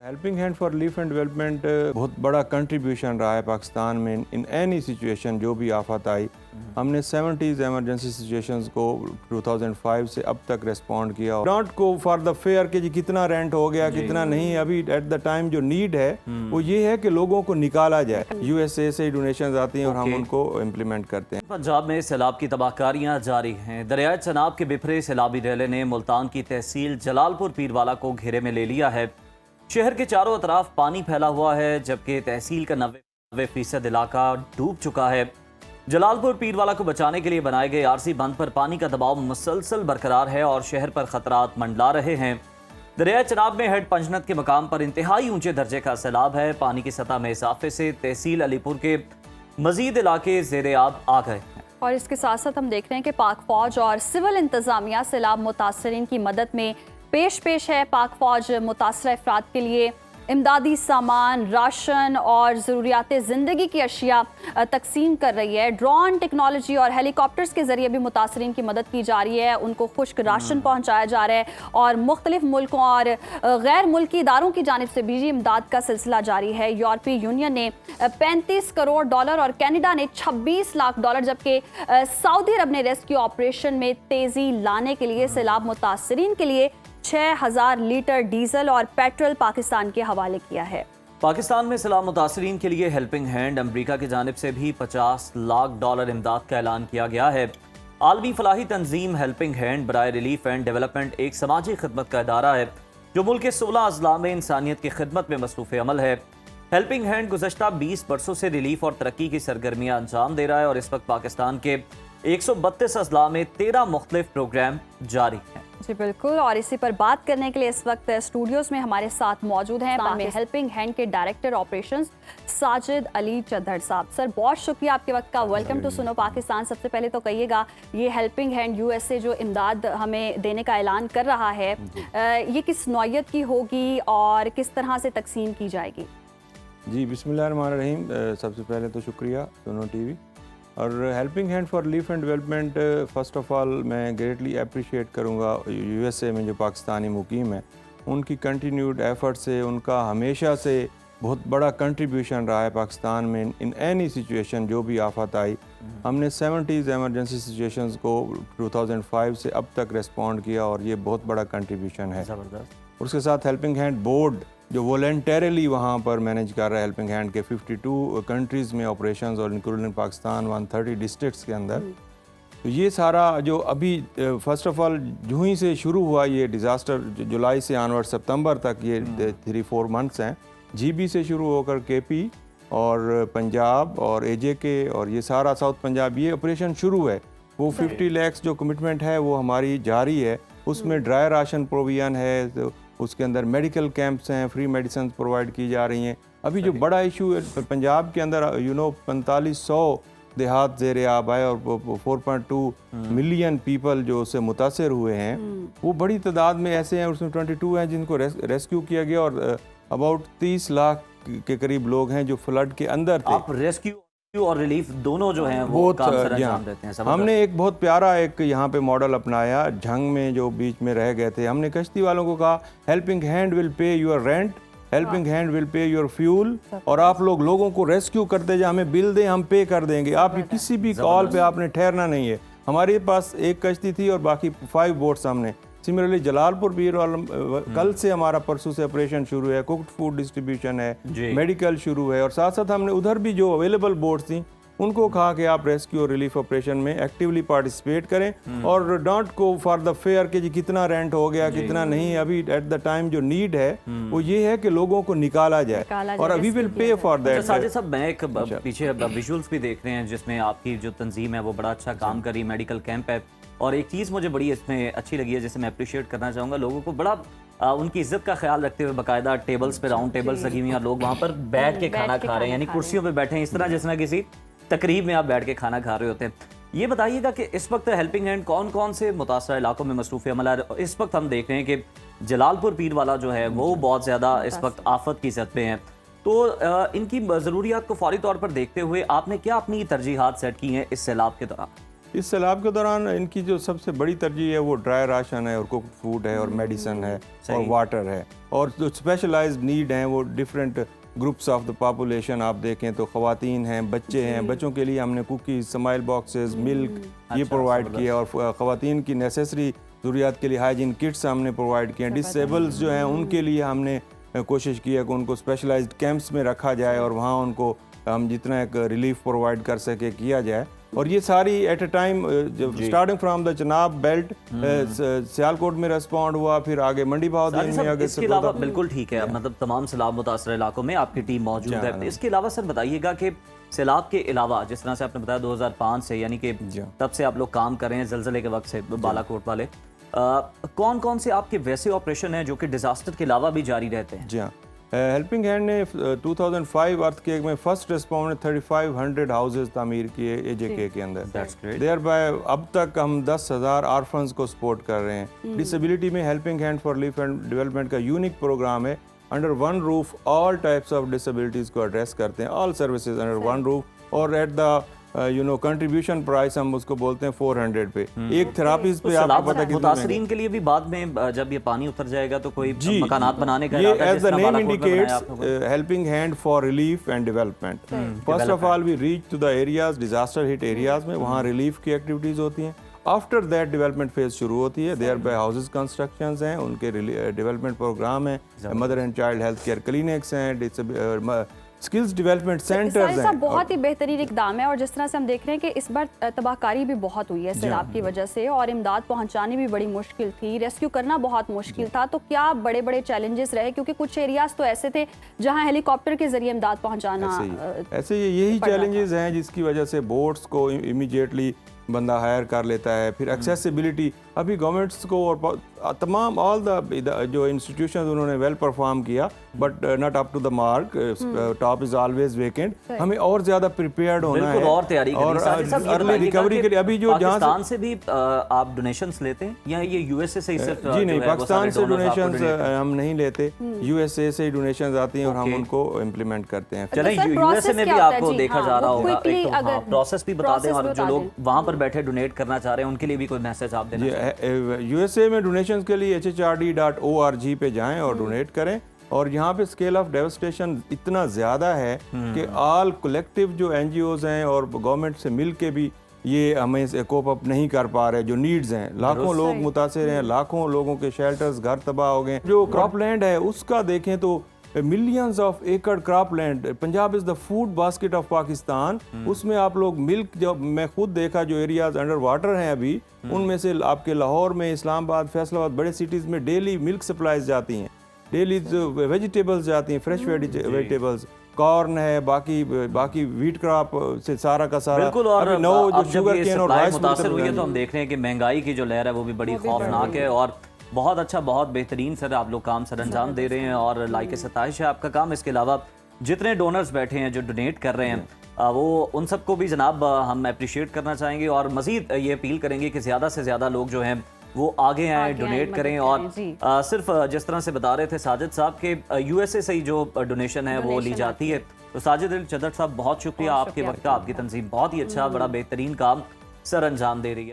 Helping hand for relief and development बहुत बड़ा contribution रहा है पाकिस्तान में इन एनी सिचुएशन जो भी आफत आई। हमने 70s एमरजेंसी सिचुएशंस को 2005 से अब तक रेस्पॉन्ड किया। नॉट को फॉर द फेयर कि जी कितना रेंट हो गया कितना नहीं, अभी एट द टाइम जो नीड है वो ये है कि लोगों को निकाला जाए। यूएसए से डोनेशंस आती हैं और हम उनको इम्प्लीमेंट करते हैं। पंजाब में सैलाब की तबाहकारियां जारी हैं। दरियाए चनाब के बिफरे सैलाबी रेले ने मुल्तान की तहसील जलालपुर पीरवाला को घेरे में ले लिया है। शहर के चारों तरफ पानी फैला हुआ है, जबकि तहसील का 90% इलाका डूब चुका है। जलालपुर पीरवाला को बचाने के लिए बनाए गए आरसी बंद पर पानी का दबाव मुसलसल बरकरार है और शहर पर खतरात मंडला रहे हैं। दरियाए चनाब में हेड पंजनत के मकाम पर इंतहाई ऊंचे दर्जे का सैलाब है। पानी की सतह में इजाफे से तहसील अलीपुर के मजीद इलाके ज़ेरे आब आ गए हैं। और इसके साथ साथ हम देख रहे हैं कि पाक फौज और सिविल इंतजामिया सैलाब मुतासरीन की मदद में पेश है। पाक फौज मुतासर अफराद के लिए इमदादी सामान, राशन और ज़रूरियात ज़िंदगी की अशिया तकसीम कर रही है। ड्रोन टेक्नोलॉजी और हेलीकॉप्टर्स के ज़रिए भी मुतासरीन की मदद की जा रही है। उनको खुश्क राशन पहुँचाया जा रहा है और मुख्तलिफ मुल्कों और गैर मुल्की इदारों की जानिब से भी इमदाद का सिलसिला जारी है। यूरोपीय यूनियन ने $35 करोड़ और कनाडा ने $26 लाख, जबकि सऊदी अरब ने रेस्क्यू ऑपरेशन में तेज़ी लाने के लिए सैलाब मुतासरीन के लिए 6000 लीटर डीजल और पेट्रोल पाकिस्तान के हवाले किया है। पाकिस्तान में सैलाब मुतासरीन के लिए हेल्पिंग हैंड अमरीका की जानिब से भी $50 लाख इमदाद का ऐलान किया गया है। आलमी फलाही तंजीम हेल्पिंग हैंड बराए रिलीफ एंड डेवलपमेंट एक समाजी खिदमत का इदारा है जो मुल्क के 16 अजला में इंसानियत की खिदमत में मसरूफ़ अमल है। हेल्पिंग हैंड गुज़श्ता 20 बरसों से रिलीफ और तरक्की की सरगर्मियाँ अंजाम दे रहा है और इस वक्त पाकिस्तान के 132 अजला में 13 मुख्तलिफ प्रोग्राम जारी हैं। जी बिल्कुल, और इसी पर बात करने के लिए इस वक्त स्टूडियोज़ में हमारे साथ मौजूद हैं हेल्पिंग हैंड के डायरेक्टर ऑपरेशंस साजिद अली चद्दर साहब। सर बहुत शुक्रिया आपके वक्त का। वेलकम टू सुनो पाकिस्तान। सबसे पहले तो कहिएगा, ये हेल्पिंग हैंड यूएसए जो इमदाद हमें देने का ऐलान कर रहा है, ये किस नौयत की होगी और किस तरह से तकसीम की जाएगी? जी बिस्मिल्लाहिर्रहमानिर्रहीम। सबसे पहले तो शुक्रिया सुनो टीवी और helping hand for relief and development. First of all मैं ग्रेटली अप्रिशिएट करूँगा यूएसए में जो पाकिस्तानी मुकीम है उनकी कंटिन्यूड एफर्ट से। उनका हमेशा से बहुत बड़ा कंट्रीब्यूशन रहा है पाकिस्तान में इन एनी सिचुएशन जो भी आफत आई। हमने 70s एमरजेंसी सिचुएशंस को 2005 से अब तक रेस्पॉन्ड किया और ये बहुत बड़ा कंट्रीब्यूशन है। ज़बरदस्त। उसके साथ हेल्पिंग हैंड बोर्ड जो वॉलंटरली वहाँ पर मैनेज कर रहा है हेल्पिंग हैंड के 52 कंट्रीज़ में ऑपरेशंस और इंक्लूडिंग पाकिस्तान 130 डिस्ट्रिक्ट्स के अंदर। तो ये सारा जो अभी फ़र्स्ट ऑफ़ ऑल जूँ ही से शुरू हुआ ये डिज़ास्टर, जुलाई से ऑनवर्ड सितंबर तक ये 3-4 मंथ्स हैं। जीबी से शुरू होकर केपी और पंजाब और एजेके और ये सारा साउथ पंजाब ये ऑपरेशन शुरू है। वो 50 लाख जो कमिटमेंट है वो हमारी जारी है। उसमें ड्राई राशन प्रोविजन है, तो उसके अंदर मेडिकल कैंप्स हैं, फ्री मेडिसिन प्रोवाइड की जा रही हैं। अभी जो बड़ा इशू है पंजाब के अंदर 4500 देहात ज़ेरे आब आए और 4.2 मिलियन पीपल जो उससे मुतासर हुए हैं। वो बड़ी तादाद में ऐसे हैं, उसमें 22 हैं जिनको रेस्क्यू किया गया और अबाउट 30 लाख के करीब लोग हैं जो फ्लड के अंदर थे। आप रेस्क्यू और रिलीफ दोनों जो हैं वो काम सर अंजाम देते हैं। हमने एक बहुत प्यारा एक यहाँ पे मॉडल अपनाया, झंग में जो बीच में रह गए थे। हमने कश्ती वालों को कहा helping hand will pay your rent, helping hand will pay your fuel, और आप लोगों को रेस्क्यू करते जाए, हमें बिल दें हम पे कर देंगे। आप किसी भी कॉल पे आपने ठहरना नहीं है। हमारे पास एक कश्ती थी और बाकी 5 बोट्स हमने। सिमिलरली जलालपुर कल से हमारा परसों से ऑपरेशन शुरू है। कुक्ड फूड डिस्ट्रीब्यूशन है, मेडिकल शुरू है और साथ साथ हमने उधर भी जो अवेलेबल बोट्स थी उनको कहा कि आप रेस्क्यू और रिलीफ ऑपरेशन में एक्टिवली पार्टिसिपेट करें और don't go for the fair कि जी कितना रेंट हो गया कितना नहीं, अभी एट द टाइम जो नीड है वो ये है कि लोगों को निकाला जाए और we will pay for that. Sajid साहब, मैं एक पीछे विजुअल्स भी देख रहे हैं जिसमें आपकी जो तंजीम है वो बड़ा अच्छा काम करी, मेडिकल कैंप है। और एक चीज़ मुझे बड़ी इसमें अच्छी लगी है जिसे मैं अप्रिशिएट करना चाहूँगा, लोगों को बड़ा उनकी इज्जत का ख्याल रखते हुए बाकायदा टेबल्स पे राउंड टेबल्स लगी हुई हैं, लोग वहाँ पर बैठ के खाना खा रहे हैं, यानी कुर्सियों पे बैठे हैं, इस तरह जिसमें किसी तकरीब में आप बैठ के खाना खा रहे होते हैं। ये बताइएगा कि इस वक्त हेल्पिंग हैंड कौन कौन से मुतासर इलाकों में मसरूफ़ अमल है? इस वक्त हम देख रहे हैं कि जलालपुर पीरवाला जो है वो बहुत ज़्यादा इस वक्त आफत की सतह पे हैं। तो इनकी ज़रूरियात को फौरी तौर पर देखते हुए आपने क्या अपनी तरजीहात सेट की हैं इस सैलाब के दौरान? اس سیلاب کے دوران ان کی جو سب سے بڑی ترجیح ہے وہ ڈرائی راشن ہے اور کوک فوڈ ہے اور میڈیسن ہے اور واٹر ہے، اور جو اسپیشلائزڈ نیڈ ہیں وہ different groups of the population آپ دیکھیں تو خواتین ہیں، بچے ہیں، بچوں کے لیے ہم نے کوکیز، سمائل باکسز، ملک یہ پرووائڈ کیا، اور خواتین کی نیسیسری ضروریات کے لیے ہائیجین کٹس ہم نے پرووائڈ کیے ہیں۔ ڈسیبلز جو ہیں ان کے لیے ہم نے کوشش کی ہے کہ ان کو اسپیشلائزڈ کیمپس میں رکھا جائے اور وہاں ان کو ہم جتنا ایک ریلیف پرووائڈ کر سکے کیا جائے، اور یہ ساری at a time starting from the Chenab belt Sialkot میں ریسپونڈ ہوا، پھر آگے منڈی بہاؤدین میں آگے اس کے علاوہ بالکل ٹھیک ہے، مطلب تمام سیلاب متاثرہ علاقوں میں آپ کی ٹیم موجود ہے۔ اس کے علاوہ سر بتائیے گا کہ سیلاب کے علاوہ جس طرح سے آپ نے بتایا 2005 سے یعنی کہ تب سے آپ لوگ کام کر رہے ہیں زلزلے کے وقت سے بالا کوٹ والے، کون کون سے آپ کے ویسے آپریشن ہیں جو کہ ڈیزاسٹر کے علاوہ بھی جاری رہتے ہیں؟ جی ہاں، ہیلپنگ ہینڈ نے 2005 ارتھ کیک میں فرسٹ ریسپونڈ 3500 ہاؤسز تعمیر کیے اے جے کے کے اندر، دیئر بائی اب تک ہم 10,000 آرفنز کو سپورٹ کر رہے ہیں۔ ڈسیبلٹی میں helping hand for relief and development کا یونیک پروگرام ہے، under one roof all types of disabilities کو ایڈریس کرتے ہیں، all services under one roof, اور ایٹ دا کنٹریبیوشن پرائس ہم اس کو بولتے ہیں 400 پہ ایک تھراپیز پہ۔ آپ کو پتہ کہ متاثرین کے لیے بھی بعد میں جب یہ پانی اتر جائے گا تو کوئی مکانات بنانے کا یہ as the name indicates helping hand for relief and development. First of all we reach to the areas disaster hit areas میں، وہاں ریلیف کی ایکٹیویٹیز ہوتی ہیں، آفٹر دیٹ ڈیولپمنٹ فیز شروع ہوتی ہے، دیئر بائی ہاؤسز کنسٹرکشنز ہیں، ان کے ڈیولپمنٹ پروگرام ہیں، mother and child health care clinics ہیں، اسکلز ڈیولپمنٹ سینٹرز ہیں۔ بہت ہی بہترین اقدام ہے، اور جس طرح سے ہم دیکھ رہے ہیں کہ اس بار تباہ کاری بھی بہت ہوئی ہے سیلاب کی وجہ سے، اور امداد پہنچانی بھی بڑی مشکل تھی، ریسکیو کرنا بہت مشکل تھا، تو کیا بڑے بڑے چیلنجز رہے؟ کیونکہ کچھ ایریاز تو ایسے تھے جہاں ہیلی کاپٹر کے ذریعے امداد پہنچانا ایسے یہی چیلنجز ہیں جس کی وجہ سے بوٹس کو امیڈیٹلی بندہ ہائر کر لیتا ہے، پھر ایکسیسیبلٹی ابھی گورنمنٹس کو اور تمام آل دا جو انسٹیٹیوشنز انہوں نے ویل پرفارم کیا، but not up to the mark, top is always vacant, ہمیں اور زیادہ پریپیئرڈ ہونا ہے اور تیاری اور ارلی ریکوری کے لیے۔ ابھی جو پاکستان سے بھی آپ ڈونیشنز لیتے ہیں یا یہ یو ایس اے سے صرف؟ جی نہیں، پاکستان سے ڈونیشنز ہم نہیں لیتے، یو ایس اے سے ڈونیشنز آتی ہیں اور ہم ان کو امپلیمنٹ کرتے ہیں۔ چلیں یو ایس اے میں بھی آپ کو دیکھا جا رہا ہوگا، پروسیس بھی بتا دیں، اور جو لوگ وہاں پر بیٹھے ڈونیٹ کرنا چاہ رہے ہیں ان کے لیے بھی کوئی میسج آپ دینا چاہیں؟ یو ایس اے میں ڈونیشنز کے لیے HHRD.org پہ جائیں اور ڈونیٹ کریں، اور یہاں پہ اسکیل آف ڈیوسٹیشن اتنا زیادہ ہے کہ آل کولیکٹیو جو این جی اوز ہیں اور گورنمنٹ سے مل کے بھی یہ ہمیں کوپ اپ نہیں کر پا رہے، جو نیڈز ہیں، لاکھوں لوگ متاثر ہیں، لاکھوں لوگوں کے شیلٹرز، گھر تباہ ہو گئے۔ جو کراپ لینڈ ہے اس کا دیکھیں تو millions of acre crop land, Punjab is the food basket of Pakistan, اس میں آپ لوگ ملک، جب میں خود دیکھا جو ایریاز انڈر واٹر ہیں ابھی، ان میں سے آپ کے لاہور میں، اسلام آباد، فیصل آباد، بڑے سٹیز میں ڈیلی ملک سپلائز جاتی ہیں، ڈیلی ویجیٹیبلز جاتی ہیں، فریش ویجیٹیبلز، کارن ہے، باقی ویٹ کراپ سے سارا کا سارا۔ بالکل، اور اب جب یہ سپلائی متاثر ہوئی ہے تو ہم دیکھ رہے ہیں کہ مہنگائی کی جو لہر ہے وہ بھی بڑی خوفناک ہے، اور بہت اچھا، بہت بہترین سر آپ لوگ کام سر انجام دے رہے ہیں، اور لائق ستائش ہے آپ کا کام۔ اس کے علاوہ جتنے ڈونرز بیٹھے ہیں جو ڈونیٹ کر رہے ہیں، وہ ان سب کو بھی جناب ہم اپریشیٹ کرنا چاہیں گے، اور مزید یہ اپیل کریں گے کہ زیادہ سے زیادہ لوگ جو ہیں وہ آگے آئیں، ڈونیٹ کریں۔ اور صرف جس طرح سے بتا رہے تھے ساجد صاحب کہ یو ایس اے سے ہی جو ڈونیشن ہے وہ لی جاتی ہے، تو ساجد چدر صاحب بہت شکریہ آپ کے وقت کا، آپ کی تنظیم بہت ہی اچھا، بڑا بہترین کام سر انجام دے رہی ہے۔